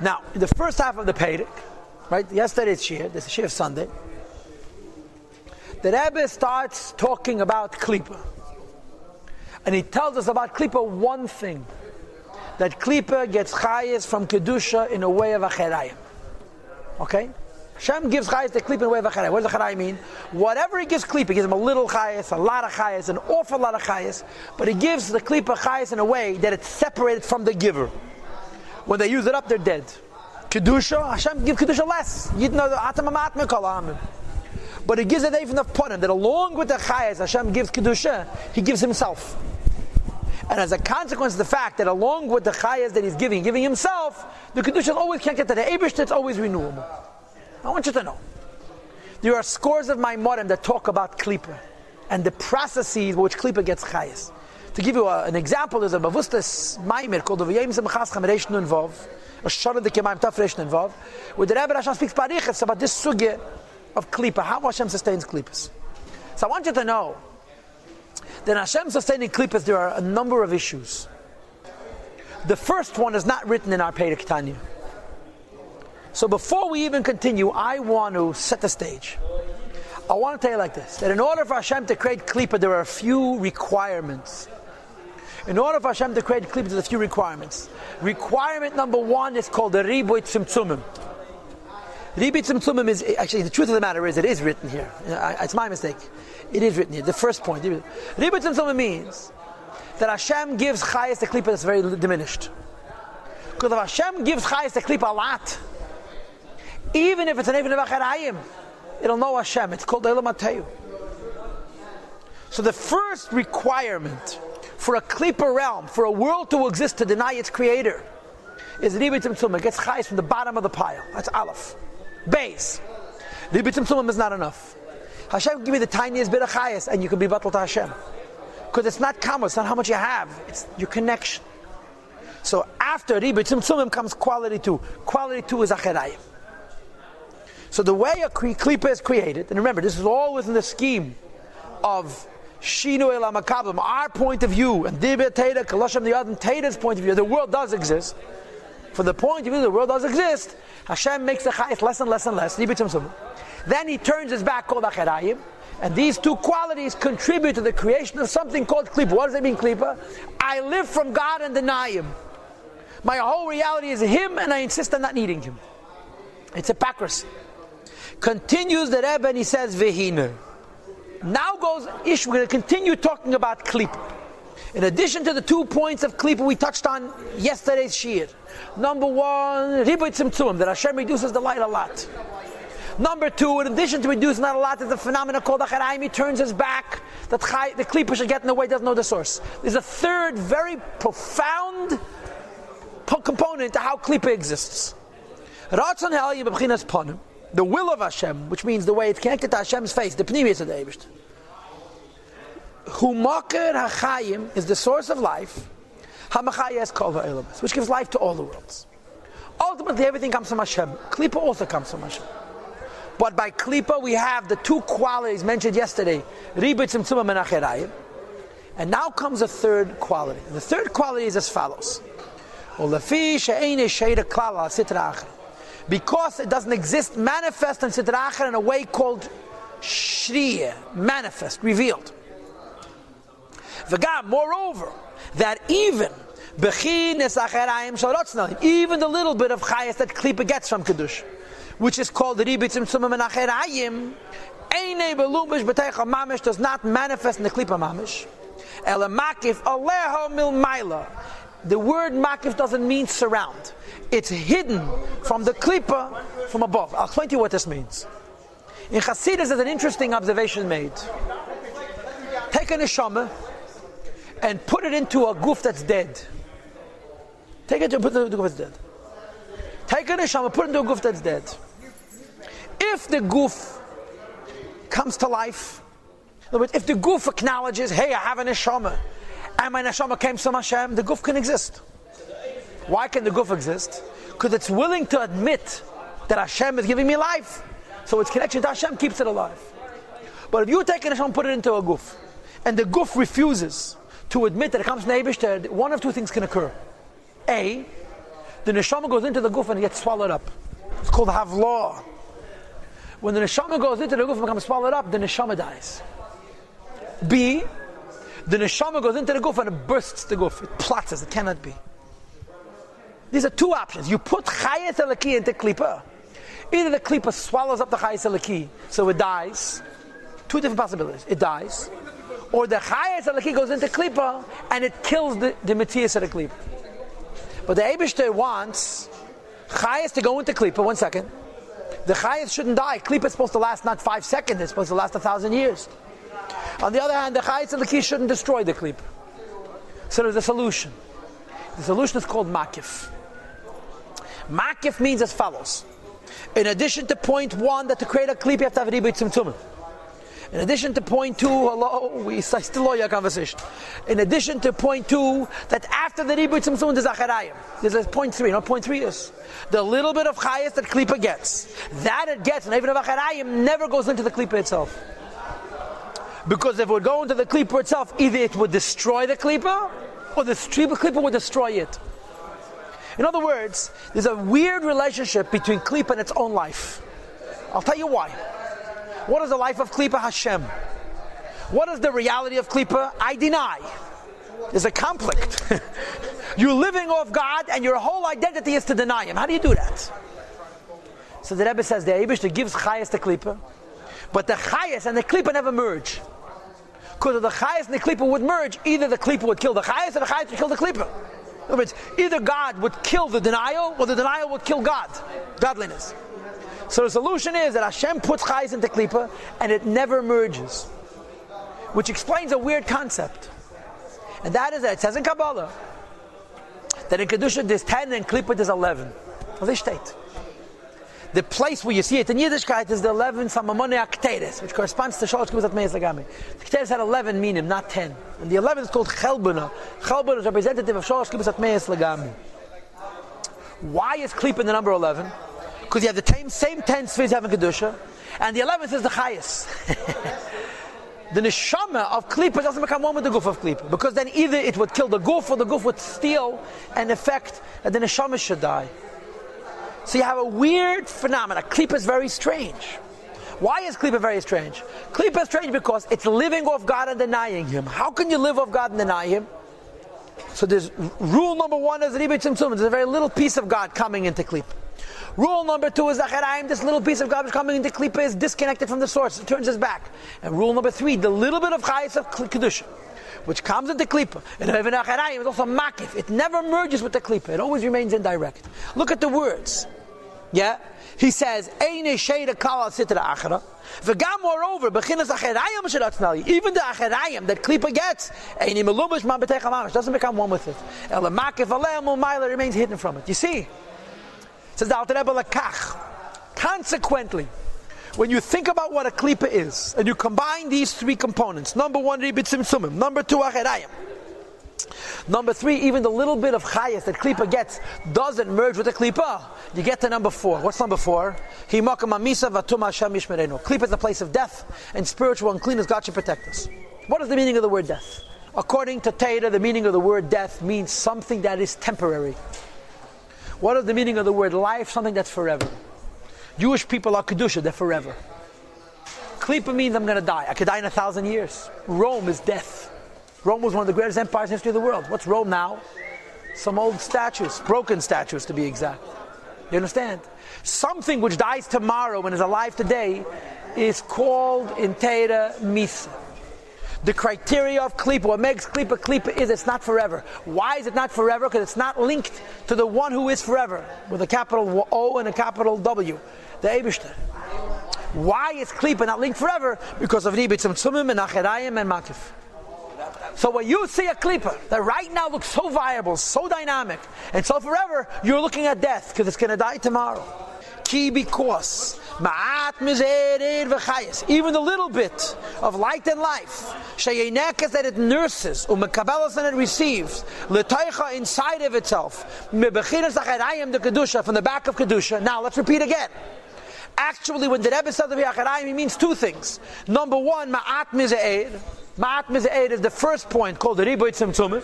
Now, in the first half of the Perek, right? Yesterday's Shir, this is Shir of Sunday. The Rebbe starts talking about Klippa. And he tells us about Klippa one thing. That Klippa gets chayes from Kedusha in a way of Acherayim. Okay? Hashem gives chayes to Klippa in a way of Acherayim. What does Acherayim mean? Whatever he gives Klippa, he gives him a little chayes, a lot of chayes, an awful lot of chayes. But he gives the Klippa chayes in a way that it's separated from the giver. When they use it up, they're dead. Kedusha, Hashem gives Kedusha less. But he gives it even of Punim, that along with the chayes Hashem gives Kedusha, he gives himself. And as a consequence of the fact that along with the chayas that he's giving himself, the Kedusha always can't get to the Eibush, it's always renewable. I want you to know. There are scores of Maimorim that talk about Klippa and the processes which Klippa gets chayas. To give you an example, there's a Bavustas Maimir called the V'yem Zemchascham Reish Nun Vav, a Shara de Kemaim Taf Reish Nun Vav, where the Rebbe Hashem speaks Parichas about this sugya of Klippa, how Hashem sustains Klippas. So I want you to know that Hashem sustaining Klippas, there are a number of issues. The first one is not written in our Perek Tanya. So before we even continue, I want to set the stage. I want to tell you like this, that in order for Hashem to create Klippa, there are a few requirements. In order for Hashem to create Klippa, there's a few requirements. Requirement number one is called the Riboy Tzimtzumim. Riboy Tzimtzumim is, actually the truth of the matter is, it is written here. It's my mistake. It is written here. The first point. Riboy Tzimtzumim means that Hashem gives chayes to Klippa that's very diminished. Because if Hashem gives chayes to Klippa a lot, even if it's an even of Acharayim, it'll know Hashem. It's called Eilam Atayu. So the first requirement for a Klippa realm, for a world to exist to deny its creator, is Riboy Tzimtzumim. It gets chayes from the bottom of the pile. That's Aleph. Base. Riboy Tzimtzumim is not enough. Hashem give you the tiniest bit of chayes and you can be batal to Hashem. Because it's not kamos, it's not how much you have, it's your connection. So after Riboy Tzimtzumim comes quality 2. Quality 2 is Acharayim. So the way a Klippa is created, and remember, this is all within the scheme of Shinu Elam HaKablim, our point of view, and Dibet Teda, Kaloshem the Adam Teda's point of view, the world does exist. From the point of view the world does exist, Hashem makes the chayes less and less and less. Then he turns his back called Acharayim, and these two qualities contribute to the creation of something called Klippa. What does it mean, Klippa? I live from God and deny Him. My whole reality is Him, and I insist on not needing Him. It's hypocrisy. Continues the Rebbe and he says, Vehine. Now goes Ish, we're going to continue talking about Klippa. In addition to the 2 points of Klippa we touched on yesterday's Shir. Number one, Riboy Tzimtzumim, that Hashem reduces the light a lot. Number two, in addition to reducing that a lot, there's a phenomenon called Acharayim. He turns his back, that the Klippa should get in the way, doesn't know the source. There's a third, very profound component to how Klippa exists. Ratzon Ha'el B'chinas Ponim, the will of Hashem, which means the way it's connected to Hashem's face, the Pnimius of the Eibishter. Hu Maker HaChayim is the source of life, HaMachayes Kol HaElamas, which gives life to all the worlds. Ultimately, everything comes from Hashem. Klippa also comes from Hashem. But by Klippa, we have the 2 qualities mentioned yesterday, Riboy Tzimtzumim and Acharayim. And now comes a third quality. And the third quality is as follows. Because it doesn't exist, manifest in Sitra Achar in a way called Shriya, manifest, revealed. Moreover, that even the little bit of chayas that Klippa gets from Kiddush, which is called the Riboy Tzimtzumim and Acharayim, does not manifest in the Klippa Mamish. The word makif doesn't mean surround. It's hidden from the Klippa from above. I'll explain to you what this means. In Chassidus, there's an interesting observation made. Take a neshama and put it into a goof that's dead. Take it and put it into a goof that's dead. Take a neshama, put it into a goof that's dead. If the goof comes to life, in other words, if the goof acknowledges, hey, I have a neshama, and my neshama came from Hashem, the goof can exist. Why can the goof exist? Because it's willing to admit that Hashem is giving me life. So its connection to Hashem keeps it alive. But if you take a neshama and put it into a goof, and the goof refuses to admit that it comes from Eibishter, one of 2 things can occur. A, the neshama goes into the guf and it gets swallowed up. It's called havlah. When the neshama goes into the guf and becomes swallowed up, the neshama dies. B, the neshama goes into the guf and it bursts the guf. It platzes. It cannot be. These are two options. You put chayes eliki into klipa. Either the klipa swallows up the chayes eliki, so it dies. Two different possibilities. It dies. Or the chayes eliki goes into klipa and it kills the metzias of the klipa. But the Eibishter wants chayes to go into klipa. 1 second. The chayes shouldn't die. Klipa is supposed to last not 5 seconds. It's supposed to last 1,000 years. On the other hand, the chayes eliki shouldn't destroy the klipa. So there's a solution. The solution is called makif. Makif means as follows. In addition to point 1, that to create a klip you have to have ribui tzimtzumim. In addition to point 2, I still know your conversation. In addition to point 2, that after the ribui tzimtzumim there's acharayim. There's point 3. You know what point 3 is? The little bit of chayas that klipa gets. That it gets, and even of acharayim, never goes into the klipa itself. Because if it would go into the klipa itself, either it would destroy the klipa, or the klipa would destroy it. In other words, there's a weird relationship between klipa and its own life. I'll tell you why. What is the life of klipa? Hashem. What is the reality of klipa? I deny. There's a conflict. You're living off God and your whole identity is to deny Him. How do you do that? So the Rebbe says the Eibishter gives chayas to klipa, but the chayas and the klipa never merge. Because if the chayas and the klipa would merge, either the klipa would kill the chayas or the chayas would kill the klipa. In other words, either God would kill the denial or the denial would kill God, godliness. So the solution is that Hashem puts chayes into klipa and it never merges, which explains a weird concept. And that is that it says in Kabbalah that in Kedusha there's 10 and in klipa there's 11. Das steht. The place where you see it in Yiddishkeit is the 11 Samamone Akteres, which corresponds to Shalosh Kibuzat Meis Lagami. The Akteres had 11 meaning, not 10. And the 11 is called Chelbuna. Chelbuna is representative of Shalosh Kibuzat Meis Lagami. Why is Klipa in the number 11? Because you have the same 10 spheres you have in Kedusha, and the 11th is the Chayas. The neshama of Klipa doesn't become one with the guf of Klipa, because then either it would kill the guf or the guf would steal an effect that the neshama should die. So you have a weird phenomenon. Klipa is very strange. Why is Klipa very strange? Klipa is strange because it's living off God and denying Him. How can you live off God and deny Him? So there's rule number 1 is ribui tzimtzumim. There's a very little piece of God coming into Klipa. Rule number 2 is acharayim. This little piece of God coming into Klipa is disconnected from the source. It turns its back. And rule number 3, the little bit of chayes of Kedusha, which comes into Klipa, and even acharayim is also makif. It never merges with the Klipa. It always remains indirect. Look at the words. Yeah? He says, Eine sheira kala sitra achara. V'gam moreover, bechinas acharayim sheratzna. Even the acharayim that Klipa gets, Eine melubish man b'teicha mamash, doesn't become one with it. Ela makif aleim u'mayla remains hidden from it. You see? It says the Alter Rebbe lakach. Consequently, when you think about what a Klipa is, and you combine these 3 components, number 1, ribui tzimtzumim, number 2, acharayim, number 3, even the little bit of chayas that Klipa gets doesn't merge with the Klipa, you get to number 4. What's number 4? Klipa is the place of death, and spiritual uncleanness, God should protect us. What is the meaning of the word death? According to Torah, the meaning of the word death means something that is temporary. What is the meaning of the word life? Something that's forever. Jewish people are Kedusha, they're forever. Klipa means I'm going to die. I could die in 1,000 years. Rome is death. Rome was one of the greatest empires in the history of the world. What's Rome now? Some old statues, broken statues to be exact. You understand? Something which dies tomorrow and is alive today is called in Torah Misa. The criteria of Klipa, what makes Klipa is it's not forever. Why is it not forever? Because it's not linked to the one who is forever, with a capital O and a capital W, the Eibishter. Why is Klipa not linked forever? Because of ribui tzimtzumim and acharayim and makif. So when you see a Klipa that right now looks so viable, so dynamic, and so forever, you're looking at death, because it's going to die tomorrow. Because even the little bit of light and life that it nurses and it receives inside of itself from the back of Kedusha. Now let's repeat again. Actually, when the Rebbe says the Acharayim, he means 2 things. Number 1, Ma'at Mize'ed. Ma'at Mize'ed is the first point, called the ribui tzimtzumim.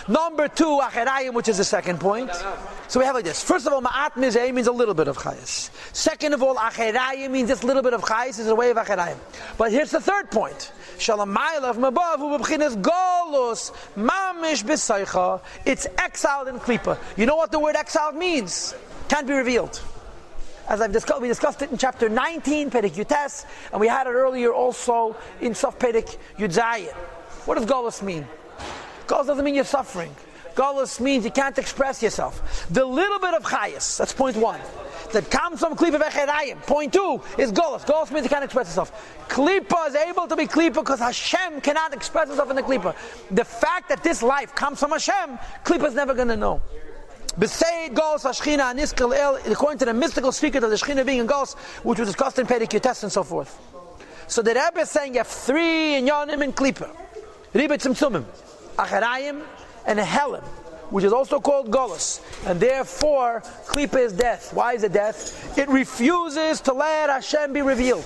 Number 2, Acherayim, which is the second point. So we have like this. First of all, Ma'at Mizeh means a little bit of Chayas. Second of all, Acherayim means this little bit of Chayas is a way of Acherayim. But here's the third point. Shalamaylav Mabav Ubabchinas Golus Mamish B'Saycha. It's exiled in Klippa. You know what the word exiled means? Can't be revealed. As we discussed it in chapter 19, Perek Yutes, and we had it earlier also in Sof Perek Yudzayin. What does Golus mean? Golus doesn't mean you're suffering. Golus means you can't express yourself. The little bit of Chayas, that's point 1, that comes from Klippa V'Cherayim. Point 2 is Golus. Golus means you can't express yourself. Klippa is able to be Klippa because Hashem cannot express himself in the Klippa. The fact that this life comes from Hashem, Klippa is never going to know. According to the mystical secret of the Shechina being in Golus, which was discussed in Perek Yutes and so forth. So the Rebbe is saying you have 3 inyanim in Klippa. Riba Tzimtzumim, Acherayim, and a Helim, which is also called Golus. And therefore, Klippa is death. Why is it death? It refuses to let Hashem be revealed.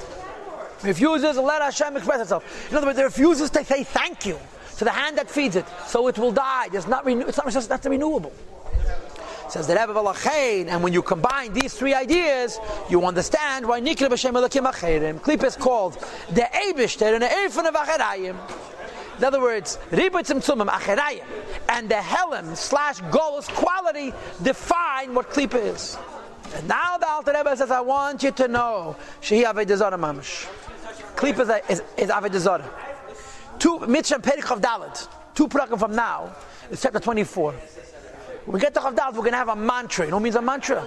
Refuses to let Hashem express itself. In other words, it refuses to say thank you to the hand that feeds it. So it will die. It's not renewable. Says the Rebbe Valachain, and when you combine these 3 ideas, you understand why Nikra B'Shem Elokim Acherim. Klippa is called the Eibishter and the Eifon of Acherayim. In other words, Riba Tzimtzumim Acherayim and the Helim / Golus quality define what Klippa is. And now the Alter Rebbe says, I want you to know Shehi Avodah Zarah Mamish. Klippa is Avodah Zarah. 2 Mitzvah Perek Chav Daled, 2 paragraph from now, is chapter 24. When we get to Chav Daled, we're going to have a mantra. You know what means a mantra?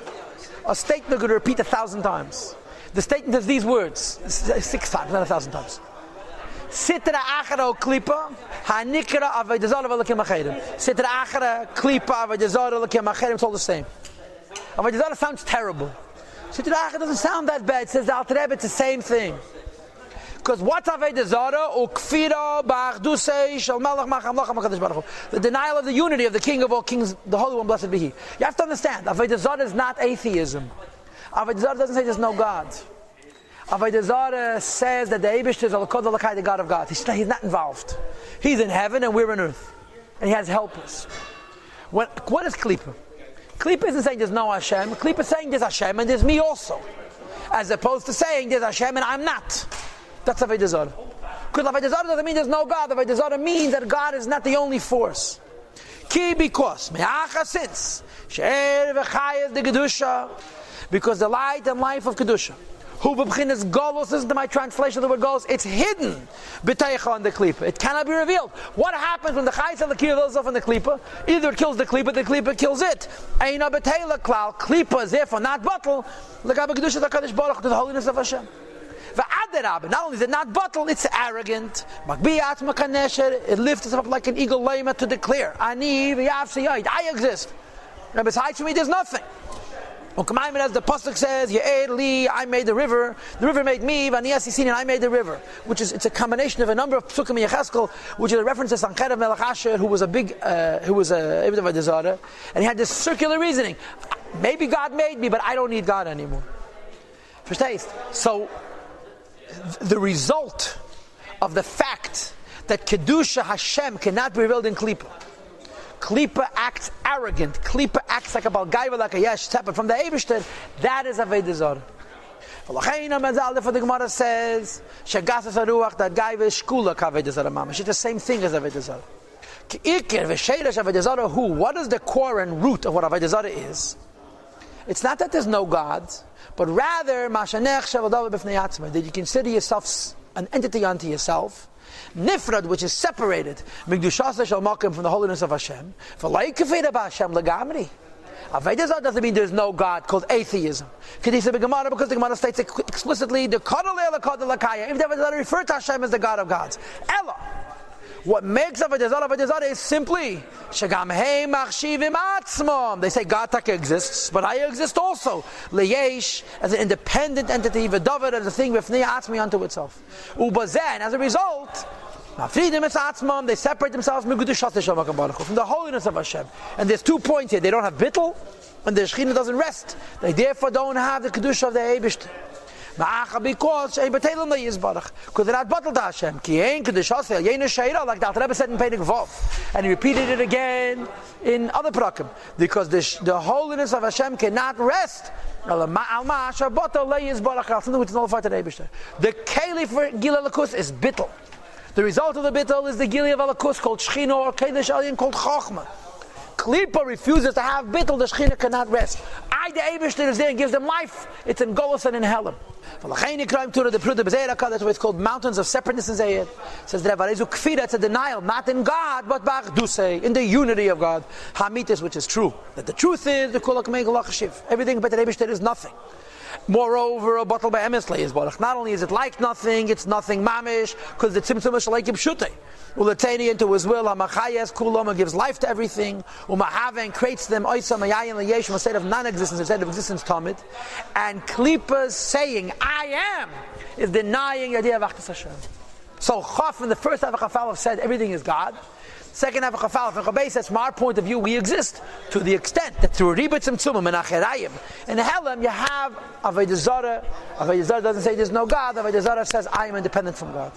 A statement we're going to repeat 1,000 times. The statement is these words, 6 times, not 1,000 times. Sitra achara klipa, hanikra avodah zarah v'elakim acherim. Sitra achara klipa avodah zarah v'elakim acherim. It's all the same. Avodah zarah sounds terrible. Sitra achara doesn't sound that bad. It says the Alter Rebbe, it's the same thing. Because what's avodah zarah? Ukfira ba'achdusei shel malach ma'amlach ma'kadosh baruch hu. The denial of the unity of the King of all kings, the Holy One, blessed be He. You have to understand, avodah zarah is not atheism. Avodah zarah doesn't say there's no God. Avodah Zarah says that the Eibishter is the God of God. He's not involved. He's in heaven and we're on earth. And He has helpers. What is Klippa? Klippa isn't saying there's no Hashem. Klippa is saying there's Hashem and there's me also. As opposed to saying there's Hashem and I'm not. That's Avodah Zarah. Because Avodah Zarah doesn't mean there's no God. Avodah Zarah means that God is not the only force. Because the light and life of Kedusha, who b'bchinas Golus is my translation of the word Golus. It's hidden b'teicha on the Klippa. It cannot be revealed. What happens when the Chayes Elokiyah reveals itself in the Klippa? Either it kills the Klippa kills it. Eina b'teila klal. Klippa is therefore not bottle. L'gabe Kedusha HaKadosh Baruch Hu, to the holiness of Hashem. V'aderab. Not only is it not bottle, it's arrogant. Makbiyat makanesher. It lifts itself up like an eagle lema to declare, Ani v'yavsi yayid. I exist. And besides me, there's nothing. As the pasuk says, I made the river made me, and I made the river. It's a combination of a number of psukim in Yecheskel, which is a reference to Sancheirav Melech Asher, who was a Eved of Avodah Zarah, and he had this circular reasoning. Maybe God made me, but I don't need God anymore. Verstehst? So, the result of the fact that Kedusha Hashem cannot be revealed in Klippa. Klippa acts arrogant. Klippa acts like a balgaiva, like a yesh, separate from the Eibishter. That is Avodah Zarah. For the Gemara says, Shegasas haruach, that gaiva is shkula k'Avodah Zarah mamash. It's the same thing as Avodah Zarah. Ikir v'sheiresh Avodah Zarah hu. What is the core and root of what Avodah Zarah is? It's not that there's no God, but rather mashanech shavadav b'fnei atzma, that you consider yourself an entity unto yourself. Nifrad, which is separated, Migdushasa shall makim, from the holiness of Hashem. For like kafeda b'Hashem legamri. Avodah Zarah doesn't mean there's no God, called atheism. Because the Gemara states explicitly the Kadal Ela Kadal Lakaya. If they ever refer to Hashem as the God of gods, Ella. What makes Avodah Zarah is simply Shagam Hei Machshivim Atzmom. They say God Taka exists, but I exist also. Leyesh, as an independent entity, V'David as a thing V'Fnei Atzmi unto itself. Ubazeh, and as a result, Mafridim es Atzmom, they separate themselves from the holiness of Hashem. And there's 2 points here. They don't have bittul, and the Shechina doesn't rest. They therefore don't have the Kedusha of the Eibishter. Because they're not bottled to Hashem. Like the Rebbe said in Peirik Vov. And he repeated it again in other prakim. Because the holiness of Hashem cannot rest. The keli for Gila Lakus is bittel. The result of the bittel is the Gili of Alakus called Shechina or Kedesh Alien called Chochmah. Klippa refuses to have bittel, the Shechina cannot rest. The Eibishter is there and gives them life. It's in Golus and in Helam. That's why it's called mountains of separateness in Zayed. It says it's a denial, not in God, but in the unity of God. Hamitis, which is true. That the truth is the Kulak Megalachashiv. Everything but the Eibishter is nothing. Moreover, a bottle by Emesley is Barach. Not only is it like nothing, it's nothing mamish, because the Tzimtzum is like Yibshute. Ulatani into his will, Hamachayas Kulama gives life to everything, Umahaven creates them, Oisa Mayayin Layesh, a state of non-existence, a state of existence, Tamid. And Klippa's saying, I am, is denying the idea of Achtas Hashem. So Chaf in the first half of Chafalov said everything is God. Second half of Chafalov and Chabay says, from our point of view, we exist to the extent that through Ribet Tzimtzumim and Acherayim. In Helam, you have Avodah Zarah. Avodah Zarah doesn't say there's no God. Avodah Zarah says, I am independent from God.